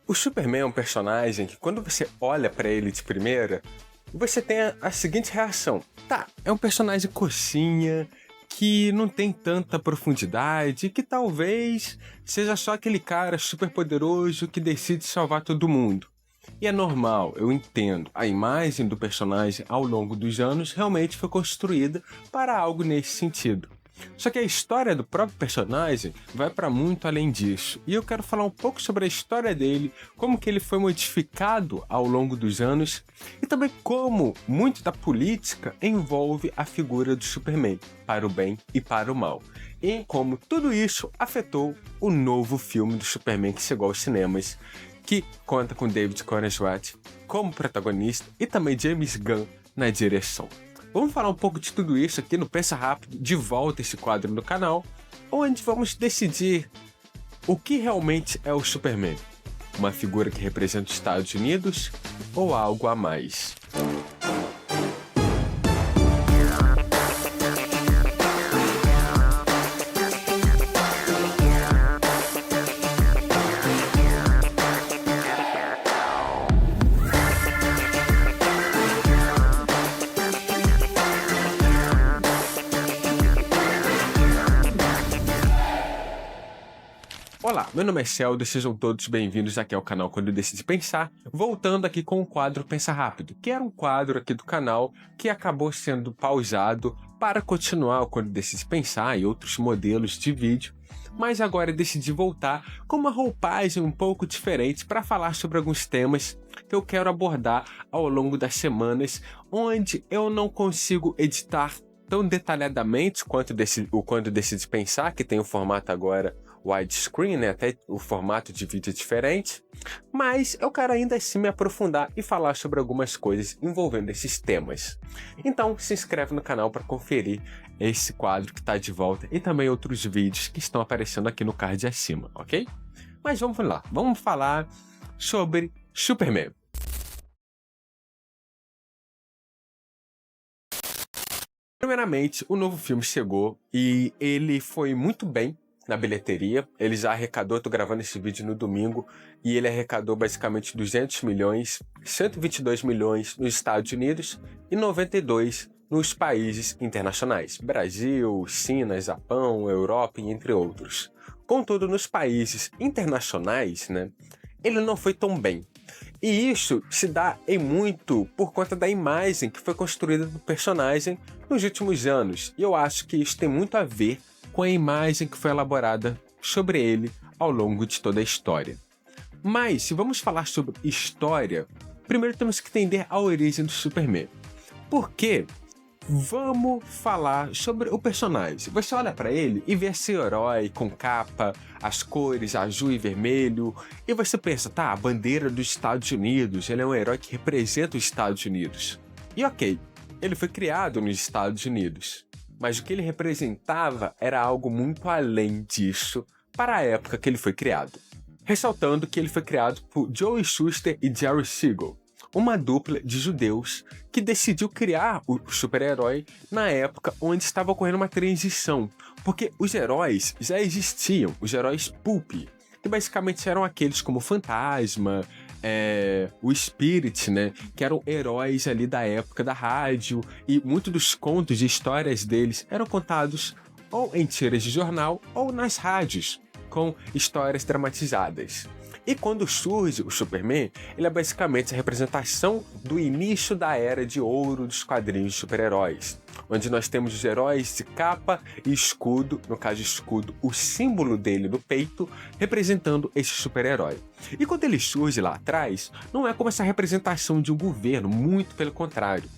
O Superman é um personagem que, quando você olha pra ele de primeira, você tem a seguinte reação. Tá, é um personagem coxinha, que não tem tanta profundidade, que talvez seja só aquele cara super poderoso que decide salvar todo mundo. E é normal, eu entendo. A imagem do personagem ao longo dos anos realmente foi construída para algo nesse sentido. Só que a história do próprio personagem vai para muito além disso. E eu quero falar um pouco sobre a história dele, como que ele foi modificado ao longo dos anos e também como muito da política envolve a figura do Superman, para o bem e para o mal. E como tudo isso afetou o novo filme do Superman que chegou aos cinemas, que conta com David Corenswet como protagonista e também James Gunn na direção. Vamos falar um pouco de tudo isso aqui no Pensa Rápido, de volta esse quadro no canal, onde vamos decidir o que realmente é o Superman. Uma figura que representa os Estados Unidos ou algo a mais? Olá, meu nome é Sheldon e sejam todos bem-vindos aqui ao canal Quando Eu Decidi Pensar, voltando aqui com o quadro Pensa Rápido, que era um quadro aqui do canal que acabou sendo pausado para continuar o Quando Eu Decidi Pensar e outros modelos de vídeo, mas agora eu decidi voltar com uma roupagem um pouco diferente para falar sobre alguns temas que eu quero abordar ao longo das semanas, onde eu não consigo editar tão detalhadamente quanto o Quando Eu Decidi Pensar, que tem o formato agora widescreen, né? Até o formato de vídeo é diferente, mas eu quero ainda assim me aprofundar e falar sobre algumas coisas envolvendo esses temas. Então se inscreve no canal para conferir esse quadro que está de volta e também outros vídeos que estão aparecendo aqui no card acima, ok? Mas vamos lá, vamos falar sobre Superman. Primeiramente, o novo filme chegou e ele foi muito bem na bilheteria. Ele já arrecadou, tô gravando esse vídeo no domingo, e ele arrecadou basicamente 200 milhões, 122 milhões nos Estados Unidos e 92 nos países internacionais, Brasil, China, Japão, Europa e entre outros. Contudo, nos países internacionais, né, ele não foi tão bem. E isso se dá em muito por conta da imagem que foi construída do personagem nos últimos anos. E eu acho que isso tem muito a ver com a imagem que foi elaborada sobre ele ao longo de toda a história. Mas, se vamos falar sobre história, primeiro temos que entender a origem do Superman. Por quê? Vamos falar sobre o personagem. Você olha para ele e vê esse herói com capa, as cores azul e vermelho, e você pensa, tá, a bandeira dos Estados Unidos, ele é um herói que representa os Estados Unidos. E ok, ele foi criado nos Estados Unidos, mas o que ele representava era algo muito além disso para a época que ele foi criado. Ressaltando que ele foi criado por Joe Shuster e Jerry Siegel, uma dupla de judeus que decidiu criar o super-herói na época onde estava ocorrendo uma transição, porque os heróis já existiam, os heróis pulp, que basicamente eram aqueles como Fantasma, o Spirit, né, que eram heróis ali da época da rádio, e muitos dos contos e histórias deles eram contados ou em tiras de jornal ou nas rádios, com histórias dramatizadas. E quando surge o Superman, ele é basicamente a representação do início da era de ouro dos quadrinhos de super-heróis, onde nós temos os heróis de capa e escudo, no caso escudo, o símbolo dele no peito, representando esse super-herói. E quando ele surge lá atrás, não é como essa representação de um governo, muito pelo contrário.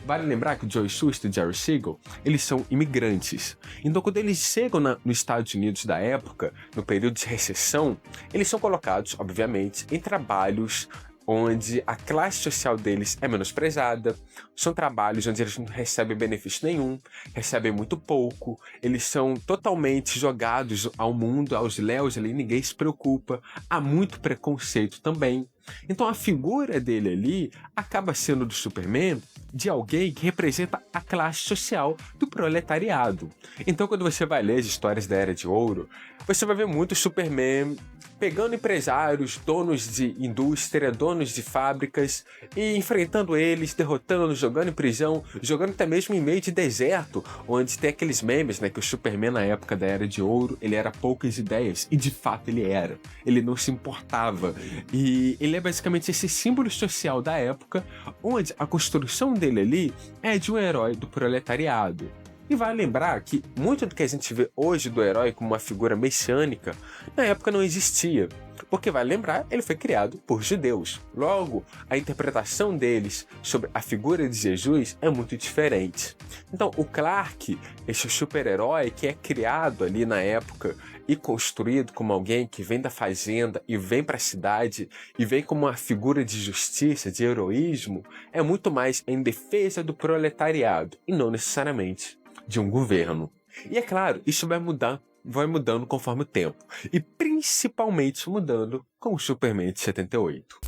Vale lembrar que o Joe Shuster e Jerry Siegel, eles são imigrantes. Então, quando eles chegam nos Estados Unidos da época, no período de recessão, eles são colocados, obviamente, em trabalhos onde a classe social deles é menosprezada, são trabalhos onde eles não recebem benefício nenhum, recebem muito pouco, eles são totalmente jogados ao mundo, aos léus ali, ninguém se preocupa, há muito preconceito também. Então a figura dele ali acaba sendo do Superman de alguém que representa a classe social do proletariado. Então, quando você vai ler as histórias da Era de Ouro, você vai ver muito Superman pegando empresários, donos de indústria, donos de fábricas e enfrentando eles, derrotando, jogando em prisão, jogando até mesmo em meio de deserto, onde tem aqueles memes, né, que o Superman na época da Era de Ouro, ele era poucas ideias, e de fato ele era. Ele não se importava. E ele é basicamente esse símbolo social da época, onde a construção dele ali é de um herói do proletariado. E vale lembrar que muito do que a gente vê hoje do herói como uma figura messiânica, na época não existia. Porque, vale lembrar, ele foi criado por judeus. Logo, a interpretação deles sobre a figura de Jesus é muito diferente. Então, o Clark, esse super-herói que é criado ali na época e construído como alguém que vem da fazenda e vem para a cidade e vem como uma figura de justiça, de heroísmo, é muito mais em defesa do proletariado e não necessariamente de um governo. E é claro, isso vai mudando conforme o tempo, e principalmente mudando com o Superman de 78.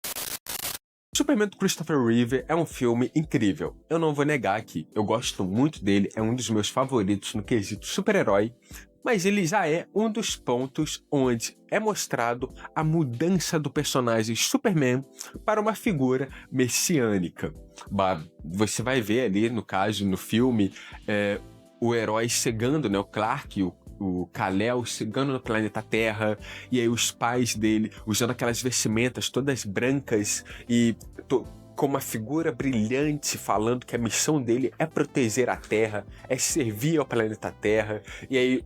O Superman do Christopher Reeve é um filme incrível, eu não vou negar aqui, eu gosto muito dele, é um dos meus favoritos no quesito super-herói, mas ele já é um dos pontos onde é mostrado a mudança do personagem Superman para uma figura messiânica. Você vai ver ali, no caso, no filme, o herói chegando, né, o Clark, o Kal-El chegando no planeta Terra, e aí os pais dele usando aquelas vestimentas todas brancas e com uma figura brilhante falando que a missão dele é proteger a Terra, é servir ao planeta Terra, e aí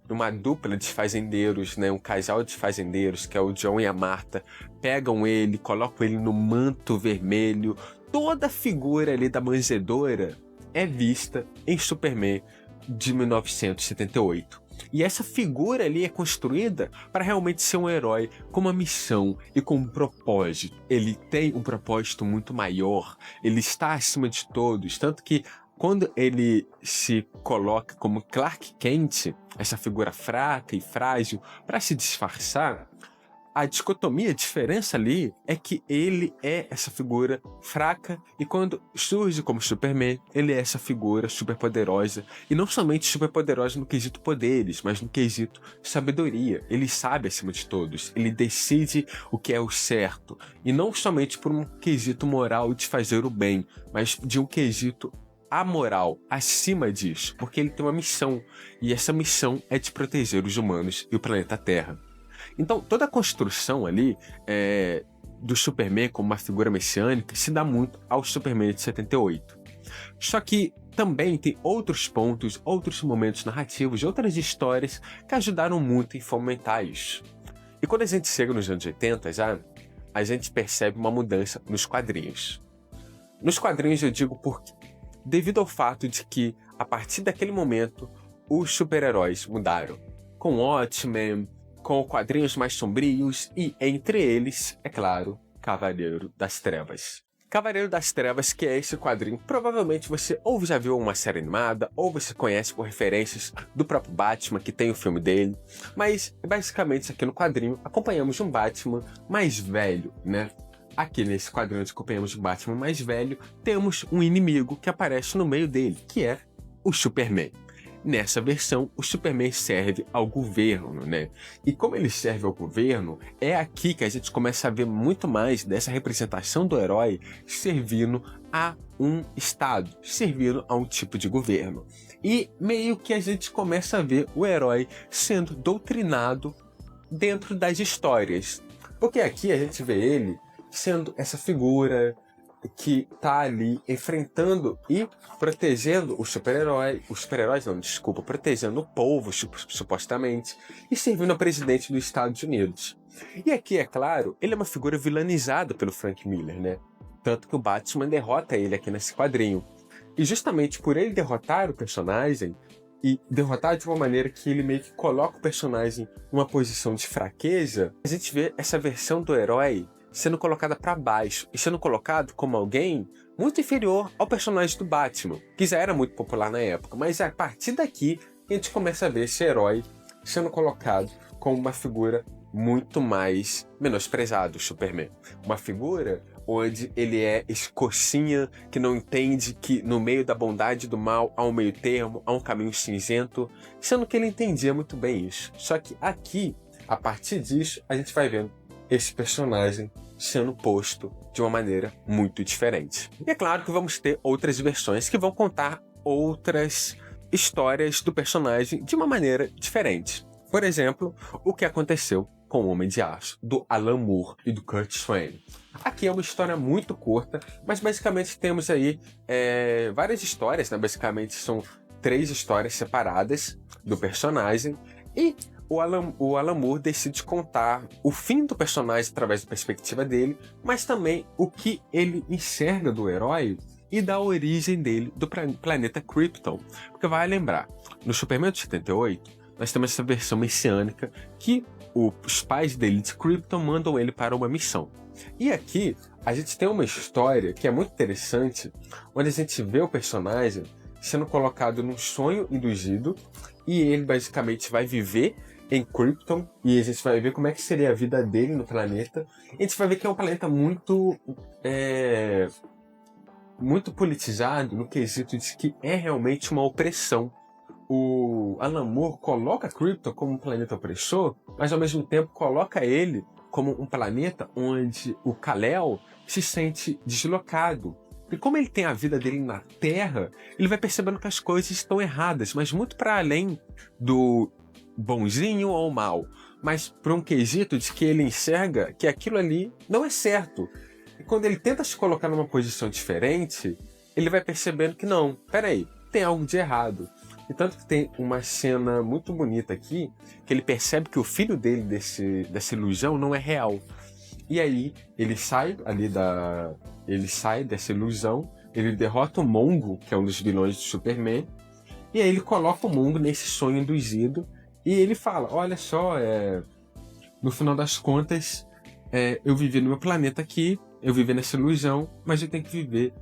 uma dupla de fazendeiros, né, um casal de fazendeiros, que é o John e a Martha, pegam ele, colocam ele no manto vermelho, toda a figura ali da manjedoura é vista em Superman de 1978. E essa figura ali é construída para realmente ser um herói com uma missão e com um propósito. Ele tem um propósito muito maior, ele está acima de todos, tanto que quando ele se coloca como Clark Kent, essa figura fraca e frágil, para se disfarçar, a dicotomia, a diferença ali é que ele é essa figura fraca e quando surge como Superman, ele é essa figura superpoderosa. E não somente superpoderosa no quesito poderes, mas no quesito sabedoria. Ele sabe acima de todos, ele decide o que é o certo. E não somente por um quesito moral de fazer o bem, mas de um quesito amoral acima disso, porque ele tem uma missão. E essa missão é de proteger os humanos e o planeta Terra. Então, toda a construção ali do Superman como uma figura messiânica se dá muito ao Superman de 78. Só que também tem outros pontos, outros momentos narrativos, outras histórias que ajudaram muito em fomentar isso. E quando a gente chega nos anos 80 já, a gente percebe uma mudança nos quadrinhos. Nos quadrinhos eu digo porque, devido ao fato de que, a partir daquele momento, os super-heróis mudaram. Com Watchmen, com quadrinhos mais sombrios e, entre eles, é claro, Cavaleiro das Trevas. Cavaleiro das Trevas, que é esse quadrinho, provavelmente você ou já viu uma série animada, ou você conhece por referências do próprio Batman, que tem o filme dele, mas, basicamente, aqui no quadrinho, acompanhamos um Batman mais velho, né? Aqui nesse quadrinho onde acompanhamos o Batman mais velho, temos um inimigo que aparece no meio dele, que é o Superman. Nessa versão, o Superman serve ao governo, né? E como ele serve ao governo, é aqui que a gente começa a ver muito mais dessa representação do herói servindo a um estado, servindo a um tipo de governo. E meio que a gente começa a ver o herói sendo doutrinado dentro das histórias. Porque aqui a gente vê ele sendo essa figura que tá ali enfrentando e protegendo os super-heróis não, desculpa, protegendo o povo, supostamente, e servindo ao presidente dos Estados Unidos. E aqui, é claro, ele é uma figura vilanizada pelo Frank Miller, né? Tanto que o Batman derrota ele aqui nesse quadrinho. E justamente por ele derrotar o personagem, e derrotar de uma maneira que ele meio que coloca o personagem numa posição de fraqueza, a gente vê essa versão do herói sendo colocada para baixo e sendo colocado como alguém muito inferior ao personagem do Batman, que já era muito popular na época, mas é a partir daqui que a gente começa a ver esse herói sendo colocado como uma figura muito mais menosprezado, o Superman. Uma figura onde ele é esse coxinha que não entende que no meio da bondade e do mal há um meio termo, há um caminho cinzento, sendo que ele entendia muito bem isso. Só que aqui, a partir disso, a gente vai vendo esse personagem sendo posto de uma maneira muito diferente. E é claro que vamos ter outras versões que vão contar outras histórias do personagem de uma maneira diferente. Por exemplo, o que aconteceu com o Homem de Aço, do Alan Moore e do Kurt Swain. Aqui é uma história muito curta, mas basicamente temos aí várias histórias, né? Basicamente são 3 histórias separadas do personagem, e o Alan Moore decide contar o fim do personagem através da perspectiva dele, mas também o que ele enxerga do herói e da origem dele do planeta Krypton. Porque vai lembrar, no Superman de 78, nós temos essa versão messiânica que os pais dele de Krypton mandam ele para uma missão. E aqui a gente tem uma história que é muito interessante, onde a gente vê o personagem sendo colocado num sonho induzido, e ele basicamente vai viver em Krypton, e a gente vai ver como é que seria a vida dele no planeta. E a gente vai ver que é um planeta muito politizado, no quesito de que é realmente uma opressão. O Alan Moore coloca Krypton como um planeta opressor, mas ao mesmo tempo coloca ele como um planeta onde o Kal-El se sente deslocado. E como ele tem a vida dele na Terra, ele vai percebendo que as coisas estão erradas, mas muito para além do bonzinho ou mal, mas por um quesito de que ele enxerga que aquilo ali não é certo. E quando ele tenta se colocar numa posição diferente, ele vai percebendo que não, peraí, tem algo de errado. E tanto que tem uma cena muito bonita aqui, que ele percebe que o filho dele dessa ilusão não é real. E aí ele sai dessa ilusão, ele derrota o Mongo, que é um dos vilões do Superman, e aí ele coloca o Mongo nesse sonho induzido, e ele fala, olha só, no final das contas, eu vivi no meu planeta aqui, eu vivi nessa ilusão, mas eu tenho que viver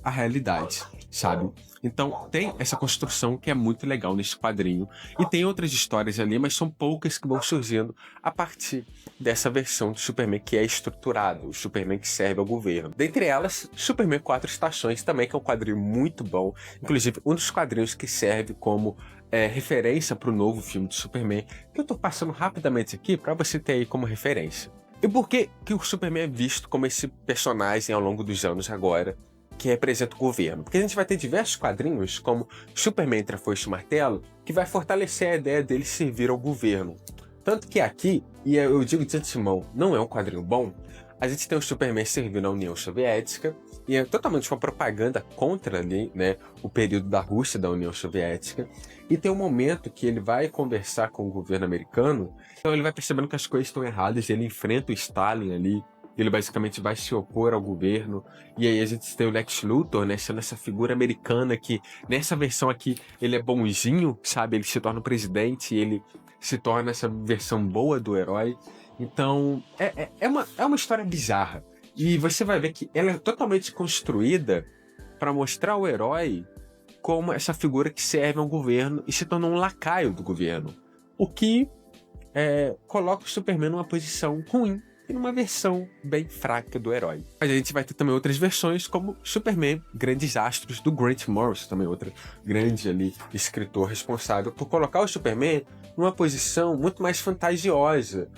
a realidade, sabe? Então tem essa construção que é muito legal nesse quadrinho, e tem outras histórias ali, mas são poucas que vão surgindo a partir dessa versão do Superman que é estruturado, o Superman que serve ao governo. Dentre elas, Superman 4 Estações também, que é um quadrinho muito bom, inclusive um dos quadrinhos que serve como referência para o novo filme do Superman, que eu tô passando rapidamente aqui para você ter aí como referência. E por que o Superman é visto como esse personagem ao longo dos anos agora, que representa o governo? Porque a gente vai ter diversos quadrinhos, como Superman entre a Foice e o Martelo, que vai fortalecer a ideia dele servir ao governo. Tanto que aqui, e eu digo de antemão, não é um quadrinho bom, a gente tem o Superman servindo a União Soviética, e é totalmente uma propaganda contra ali, né, o período da Rússia, da União Soviética, e tem um momento que ele vai conversar com o governo americano, então ele vai percebendo que as coisas estão erradas, ele enfrenta o Stalin ali, ele basicamente vai se opor ao governo, e aí a gente tem o Lex Luthor, né, sendo essa figura americana que, nessa versão aqui, ele é bonzinho, sabe, ele se torna o presidente, ele se torna essa versão boa do herói. Então, é uma história bizarra, e você vai ver que ela é totalmente construída para mostrar o herói como essa figura que serve ao governo e se torna um lacaio do governo, o que coloca o Superman numa posição ruim, e numa versão bem fraca do herói. Mas a gente vai ter também outras versões, como Superman, Grandes Astros, do Grant Morrison, também outro grande ali escritor responsável por colocar o Superman numa posição muito mais fantasiosa,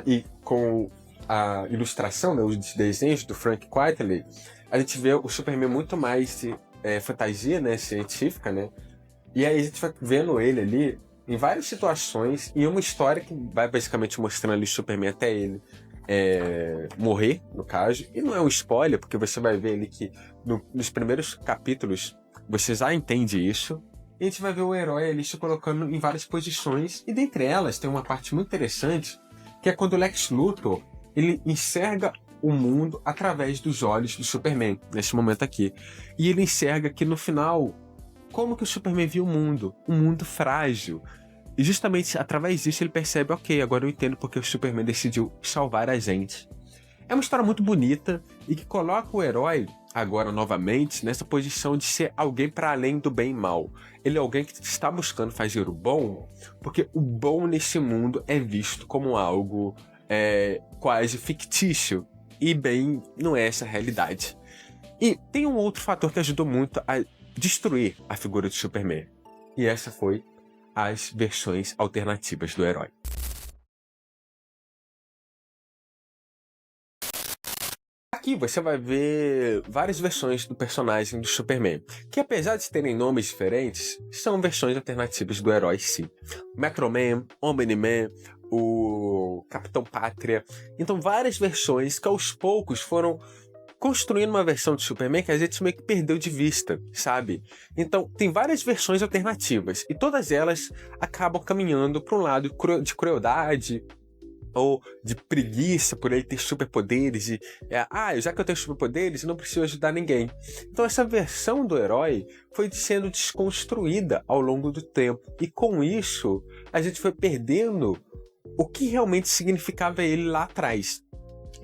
e com a ilustração, né, os desenhos do Frank Quitely, a gente vê o Superman muito mais de fantasia, né, científica, né, e aí a gente vai vendo ele ali em várias situações, e uma história que vai basicamente mostrando ali o Superman até ele morrer, no caso, e não é um spoiler, porque você vai ver ali que nos primeiros capítulos você já entende isso, e a gente vai ver o herói ali se colocando em várias posições, e dentre elas tem uma parte muito interessante, que é quando o Lex Luthor ele enxerga o mundo através dos olhos do Superman, nesse momento aqui, e ele enxerga que no final, como que o Superman viu o mundo? Um mundo frágil. E justamente através disso ele percebe, ok, agora eu entendo porque o Superman decidiu salvar a gente. É uma história muito bonita e que coloca o herói agora novamente nessa posição de ser alguém para além do bem e mal. Ele é alguém que está buscando fazer o bom, porque o bom nesse mundo é visto como algo quase fictício, e bem, não é essa a realidade. E tem um outro fator que ajudou muito a destruir a figura de Superman, e essa foi as versões alternativas do herói. Aqui você vai ver várias versões do personagem do Superman, que apesar de terem nomes diferentes, são versões alternativas do herói sim. Metroman, Omni-Man, o Capitão Pátria. Então várias versões que aos poucos foram construindo uma versão de Superman que a gente meio que perdeu de vista, sabe? Então tem várias versões alternativas e todas elas acabam caminhando para um lado de crueldade, ou de preguiça por ele ter superpoderes e já que eu tenho superpoderes, eu não preciso ajudar ninguém. Então essa versão do herói foi sendo desconstruída ao longo do tempo, e com isso a gente foi perdendo o que realmente significava ele lá atrás.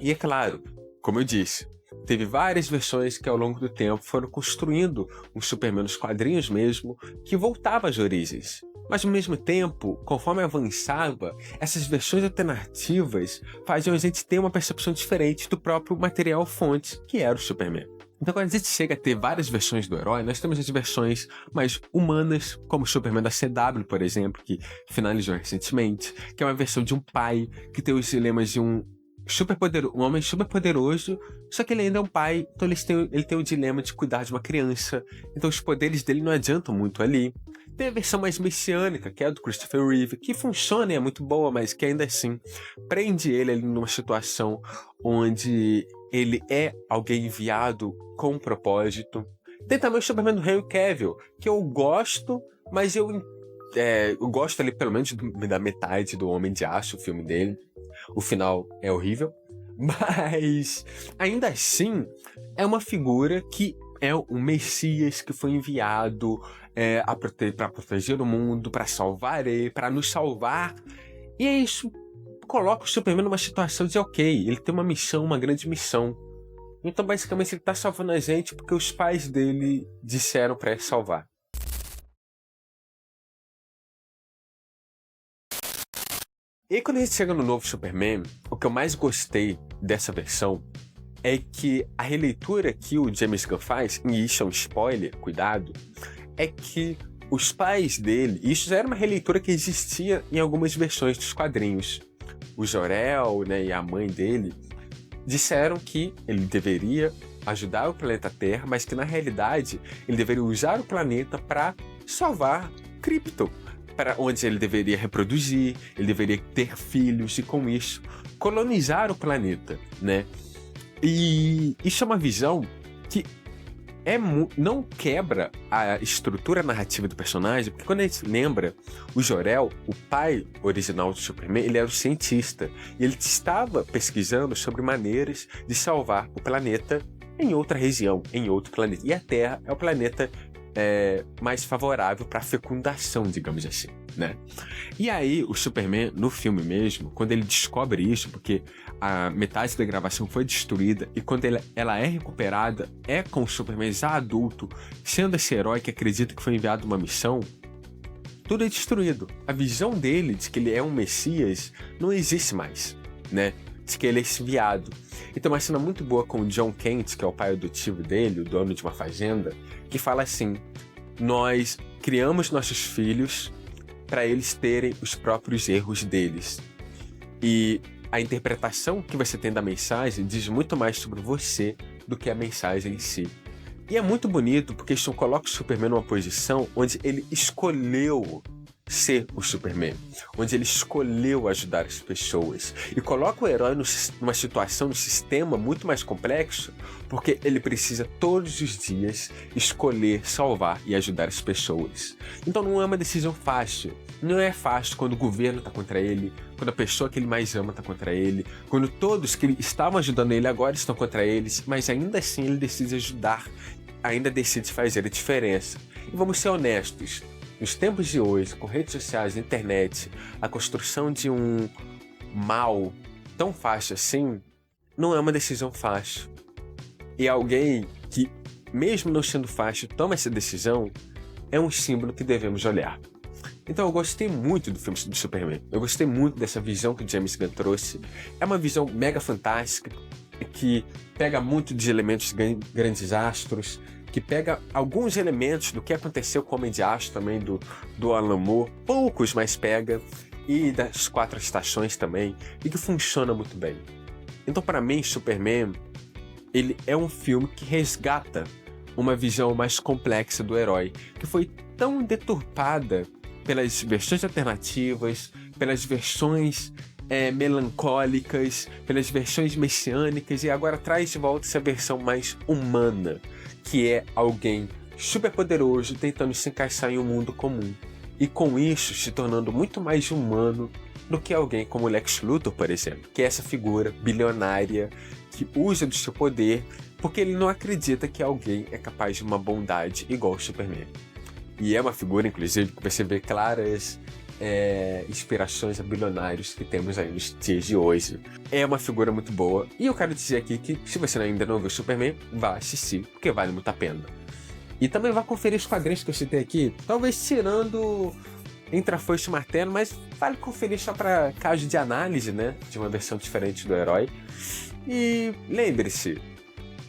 E é claro, como eu disse, teve várias versões que ao longo do tempo foram construindo um Superman nos quadrinhos mesmo, que voltava às origens. Mas ao mesmo tempo, conforme avançava, essas versões alternativas faziam a gente ter uma percepção diferente do próprio material fonte, que era o Superman. Então quando a gente chega a ter várias versões do herói, nós temos as versões mais humanas, como o Superman da CW, por exemplo, que finalizou recentemente, que é uma versão de um pai que tem os dilemas de um homem super poderoso, só que ele ainda é um pai, então ele tem o dilema de cuidar de uma criança, então os poderes dele não adiantam muito ali. Tem a versão mais messiânica, que é a do Christopher Reeve, que funciona e é muito boa, mas que ainda assim prende ele ali numa situação onde ele é alguém enviado com um propósito. Tem também o Superman do Henry Cavill, que eu gosto, mas eu gosto ali pelo menos da metade do Homem de Aço, o filme dele. O final é horrível, mas ainda assim é uma figura que é um Messias que foi enviado para proteger o mundo, para salvar ele, para nos salvar. E é isso, coloca o Superman numa situação de ok, ele tem uma missão, uma grande missão. Então basicamente ele tá salvando a gente porque os pais dele disseram para ele salvar. E aí, quando a gente chega no novo Superman, o que eu mais gostei dessa versão é que a releitura que o James Gunn faz, e isso é um spoiler, cuidado, é que os pais dele, isso já era uma releitura que existia em algumas versões dos quadrinhos. O Jor-El, né, e a mãe dele disseram que ele deveria ajudar o planeta Terra, mas que na realidade ele deveria usar o planeta para salvar Krypton, para onde ele deveria reproduzir, ele deveria ter filhos e com isso colonizar o planeta, né? E isso é uma visão que não quebra a estrutura narrativa do personagem, porque quando a gente lembra, o Jor-El, o pai original do Superman, ele era um cientista e ele estava pesquisando sobre maneiras de salvar o planeta em outra região, em outro planeta. E a Terra é o planeta mais favorável para a fecundação, digamos assim, né? E aí o Superman, no filme mesmo, quando ele descobre isso, porque a metade da gravação foi destruída, e quando ela é recuperada, é com o Superman já adulto, sendo esse herói que acredita que foi enviado uma missão, tudo é destruído. A visão dele de que ele é um Messias não existe mais, né? De que ele é esse enviado. E tem uma cena muito boa com o John Kent, que é o pai adotivo dele, o dono de uma fazenda, que fala assim: nós criamos nossos filhos para eles terem os próprios erros deles. E a interpretação que você tem da mensagem diz muito mais sobre você do que a mensagem em si. E é muito bonito porque isso coloca o Superman numa posição onde ele escolheu ser o Superman, onde ele escolheu ajudar as pessoas, e coloca o herói numa situação, num sistema muito mais complexo, porque ele precisa todos os dias escolher salvar e ajudar as pessoas. Então não é uma decisão fácil. Não é fácil quando o governo está contra ele, quando a pessoa que ele mais ama está contra ele, quando todos que estavam ajudando ele agora estão contra eles, mas ainda assim ele decide ajudar, ainda decide fazer a diferença. E vamos ser honestos, nos tempos de hoje, com redes sociais, internet, a construção de um mal tão fácil assim, não é uma decisão fácil. E alguém que mesmo não sendo fácil, toma essa decisão, é um símbolo que devemos olhar. Então eu gostei muito do filme do Superman. Eu gostei muito dessa visão que o James Gunn trouxe. É uma visão mega fantástica, que pega muito de elementos de Grandes Astros, que pega alguns elementos do que aconteceu com o Homem de Aço também, do Alan Moore, poucos, mas pega, e das 4 estações também, e que funciona muito bem. Então, para mim, Superman, ele é um filme que resgata uma visão mais complexa do herói, que foi tão deturpada pelas versões alternativas, pelas versões melancólicas, pelas versões messiânicas, e agora traz de volta essa versão mais humana, que é alguém super poderoso tentando se encaixar em um mundo comum, e com isso se tornando muito mais humano do que alguém como Lex Luthor, por exemplo, que é essa figura bilionária que usa do seu poder porque ele não acredita que alguém é capaz de uma bondade igual o Superman. E é uma figura, inclusive, que você vê claras inspirações a bilionários que temos aí nos dias de hoje. É uma figura muito boa. E eu quero dizer aqui que, se você ainda não viu Superman, vá assistir, porque vale muito a pena. E também vá conferir os quadrinhos que eu citei aqui, talvez tirando entre a foice e o martelo, mas vale conferir só para caso de análise, né? De uma versão diferente do herói. E lembre-se,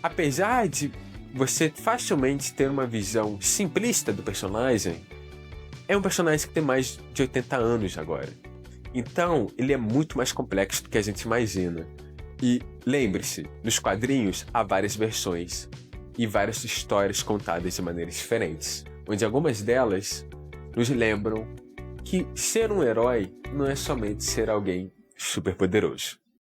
apesar de você facilmente ter uma visão simplista do personagem, é um personagem que tem mais de 80 anos agora. Então, ele é muito mais complexo do que a gente imagina. E lembre-se, nos quadrinhos há várias versões e várias histórias contadas de maneiras diferentes, onde algumas delas nos lembram que ser um herói não é somente ser alguém super poderoso.